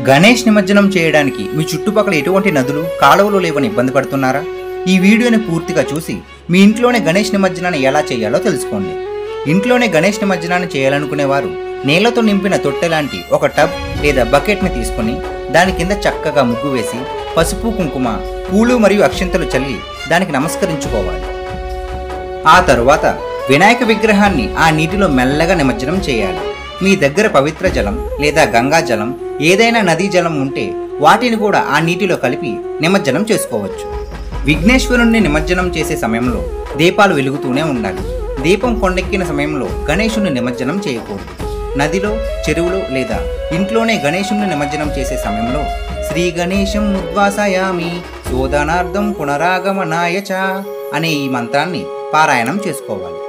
గణేష్ నిమజ్జనం చేయడానికి మీ చుట్టుపక్కల ఎటువంటి నదులు కాలువలు లేవని ఇబ్బంది పడుతున్నారా? ఈ వీడియోని పూర్తిగా చూసి మీ ఇంట్లోనే గణేష్ నిమజ్జనాన్ని ఎలా చేయాలో తెలుసుకోండి. ఇంట్లోనే గణేష్ నిమజ్జనాన్ని చేయాలనుకునేవారు నీళ్లతో నింపిన తొట్టె లాంటి ఒక టబ్ లేదా బకెట్ని తీసుకొని దాని కింద చక్కగా ముగ్గు వేసి పసుపు కుంకుమ పూలు మరియు అక్షింతలు చల్లి దానికి నమస్కరించుకోవాలి. ఆ తరువాత వినాయక విగ్రహాన్ని ఆ నీటిలో మెల్లగా నిమజ్జనం చేయాలి. మీ దగ్గర పవిత్ర జలం లేదా గంగా జలం ఏదైనా నదీ జలం ఉంటే వాటిని కూడా ఆ నీటిలో కలిపి నిమజ్జనం చేసుకోవచ్చు. విఘ్నేశ్వరుణ్ణి నిమజ్జనం చేసే సమయంలో దీపాలు వెలుగుతూనే ఉండాలి. దీపం కొండెక్కిన సమయంలో గణేశుణ్ణి నిమజ్జనం చేయకూడదు. నదిలో, చెరువులో లేదా ఇంట్లోనే గణేశుణ్ణి నిమజ్జనం చేసే సమయంలో శ్రీ గణేశం ఉద్వాసయామి శోధనార్థం పునరాగమనాయ చ అనే ఈ మంత్రాన్ని పారాయణం చేసుకోవాలి.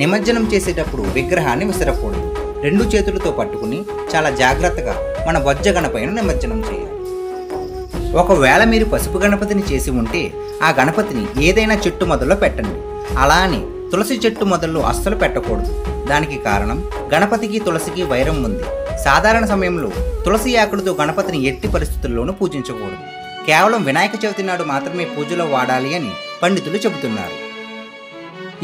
నిమజ్జనం చేసేటప్పుడు విగ్రహాన్ని విసరకూడదు. 2 చేతులతో పట్టుకుని చాలా జాగ్రత్తగా మన బొజ్జ గణపతిని నిమజ్జనం చేయాలి. ఒకవేళ మీరు పసుపు గణపతిని చేసి ఉంటే ఆ గణపతిని ఏదైనా చెట్టు మొదల్లో పెట్టండి. అలా అని తులసి చెట్టు మొదల్లో అస్సలు పెట్టకూడదు. దానికి కారణం గణపతికి తులసికి వైరం ఉంది. సాధారణ సమయంలో తులసి ఆకులతో గణపతిని ఎట్టి పరిస్థితుల్లోనూ పూజించకూడదు. కేవలం వినాయక చవితి నాడు మాత్రమే పూజలో వాడాలి అని పండితులు చెబుతున్నారు.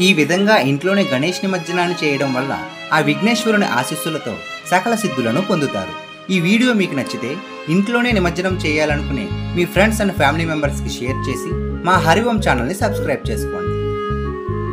ఈ విధంగా ఇంట్లోనే గణేష్ నిమజ్జనాన్ని చేయడం వల్ల ఆ విఘ్నేశ్వరుని ఆశీస్సులతో సకల సిద్ధులను పొందుతారు. ఈ వీడియో మీకు నచ్చితే ఇంట్లోనే నిమజ్జనం చేయాలనుకునే మీ ఫ్రెండ్స్ అండ్ ఫ్యామిలీ మెంబర్స్కి షేర్ చేసి మా హరివం ఛానల్ని సబ్స్క్రైబ్ చేసుకోండి.